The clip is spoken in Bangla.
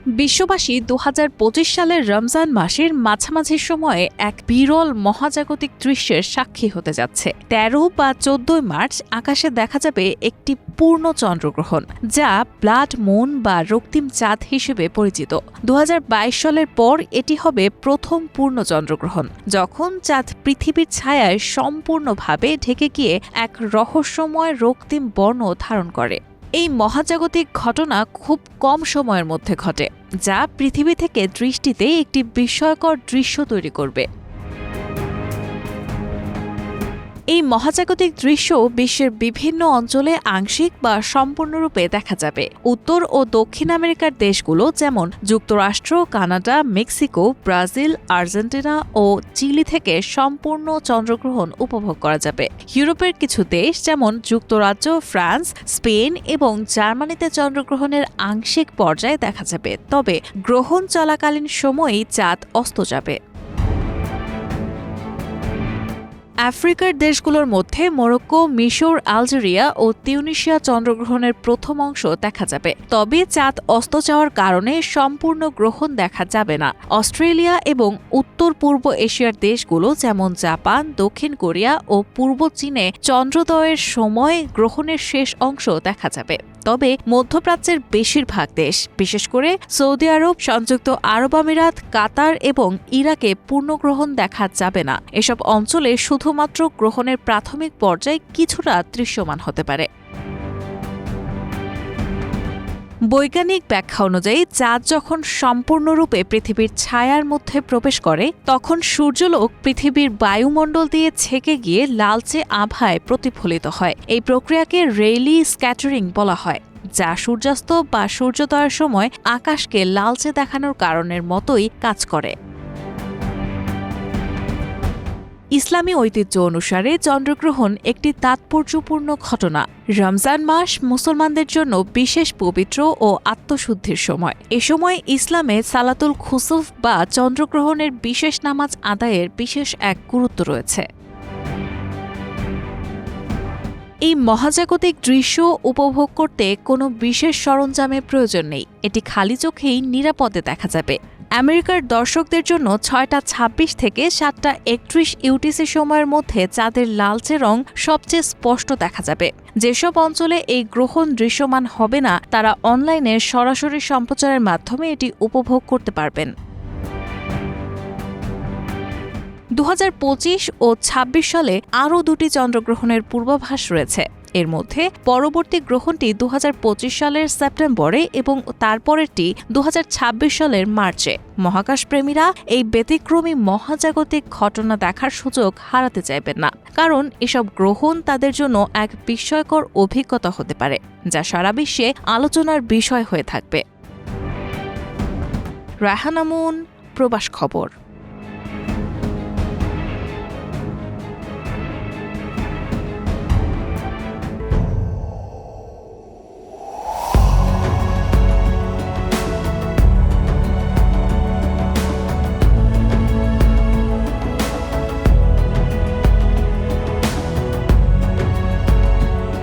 বিশ্ববাসী ২০২৫ সালের রমজান মাসের মাঝামাঝি সময়ে এক বিরল মহাজাগতিক দৃশ্যের সাক্ষী হতে যাচ্ছে। ১৩ বা ১৪ মার্চ আকাশে দেখা যাবে একটি পূর্ণ চন্দ্রগ্রহণ, যা ব্লাড মুন বা রক্তিম চাঁদ হিসেবে পরিচিত। ২০২২ সালের পর এটি হবে প্রথম পূর্ণ চন্দ্রগ্রহণ, যখন চাঁদ পৃথিবীর ছায়ায় সম্পূর্ণভাবে ঢেকে গিয়ে এক রহস্যময় রক্তিম বর্ণ ধারণ করে। এই মহাজাগতিক ঘটনা খুব কম সময়ের মধ্যে ঘটে, যা পৃথিবী থেকে দৃষ্টিতে একটি বিস্ময়কর দৃশ্য তৈরি করবে। এই মহাজাগতিক দৃশ্য বিশ্বের বিভিন্ন অঞ্চলে আংশিক বা সম্পূর্ণরূপে দেখা যাবে। উত্তর ও দক্ষিণ আমেরিকার দেশগুলো যেমন যুক্তরাষ্ট্র, কানাডা, মেক্সিকো, ব্রাজিল, আর্জেন্টিনা ও চিলি থেকে সম্পূর্ণ চন্দ্রগ্রহণ উপভোগ করা যাবে। ইউরোপের কিছু দেশ যেমন যুক্তরাজ্য, ফ্রান্স, স্পেন এবং জার্মানিতে চন্দ্রগ্রহণের আংশিক পর্যায়ে দেখা যাবে, তবে গ্রহণ চলাকালীন সময়েই চাঁদ অস্ত যাবে। আফ্রিকার দেশগুলোর মধ্যে মরক্কো, মিশর, আলজেরিয়া ও তিউনিসিয়া চন্দ্রগ্রহণের প্রথম অংশ দেখা যাবে, তবে চাঁদ অস্ত যাওয়ার কারণে সম্পূর্ণ গ্রহণ দেখা যাবে না। অস্ট্রেলিয়া এবং উত্তর পূর্ব এশিয়ার দেশগুলো যেমন জাপান, দক্ষিণ কোরিয়া ও পূর্ব চীনে চন্দ্রোদয়ের সময় গ্রহণের শেষ অংশ দেখা যাবে, তবে মধ্যপ্রাচ্যের বেশিরভাগ দেশ, বিশেষ করে সৌদি আরব, সংযুক্ত আরব আমিরাত, কাতার এবং ইরাকে পূর্ণগ্রহণ দেখা যাবে না। এসব অঞ্চলে শুধুমাত্র গ্রহণের প্রাথমিক পর্যায়ে কিছুটা দৃশ্যমান হতে পারে। বৈজ্ঞানিক ব্যাখ্যা অনুযায়ী চাঁদ যখন সম্পূর্ণরূপে পৃথিবীর ছায়ার মধ্যে প্রবেশ করে, তখন সূর্যলোক পৃথিবীর বায়ুমণ্ডল দিয়ে ছেকে গিয়ে লালচে আভায় প্রতিফলিত হয়। এই প্রক্রিয়াকে রেইলি স্ক্যাটারিং বলা হয়, যা সূর্যাস্ত বা সূর্যোদয়ের সময় আকাশকে লালচে দেখানোর কারণের মতোই কাজ করে। ইসলামী ঐতিহ্য অনুসারে চন্দ্রগ্রহণ একটি তাৎপর্যপূর্ণ ঘটনা। রমজান মাস মুসলমানদের জন্য বিশেষ পবিত্র ও আত্মশুদ্ধির সময়। এ সময় ইসলামে সালাতুল খুসুফ বা চন্দ্রগ্রহণের বিশেষ নামাজ আদায়ের বিশেষ এক গুরুত্ব রয়েছে। এই মহাজাগতিক দৃশ্য উপভোগ করতে কোনো বিশেষ সরঞ্জামের প্রয়োজন নেই, এটি খালি চোখেই নিরাপদে দেখা যাবে। আমেরিকার দর্শকদের জন্য ৬টা ২৬ থেকে ৭টা ৩১ ইউটিসি সময়ের মধ্যে চাঁদের লালচে রং সবচেয়ে স্পষ্ট দেখা যাবে। যেসব অঞ্চলে এই গ্রহণ দৃশ্যমান হবে না, তারা অনলাইনে সরাসরি সম্প্রচারের মাধ্যমে এটি উপভোগ করতে পারবেন। ২০২৫ ও ২৬ সালে আরও ২টি চন্দ্রগ্রহণের পূর্বাভাস রয়েছে। এর মধ্যে পরবর্তী গ্রহণটি ২০২৫ সালের সেপ্টেম্বরে এবং তারপরেরটি ২০২৬ সালের মার্চে। মহাকাশপ্রেমীরা এই ব্যতিক্রমী মহাজাগতিক ঘটনা দেখার সুযোগ হারাতে চাইবেন না, কারণ এসব গ্রহণ তাদের জন্য এক বিস্ময়কর অভিজ্ঞতা হতে পারে, যা সারা বিশ্বে আলোচনার বিষয় হয়ে থাকবে। রায়হানা মুন, প্রবাস খবর।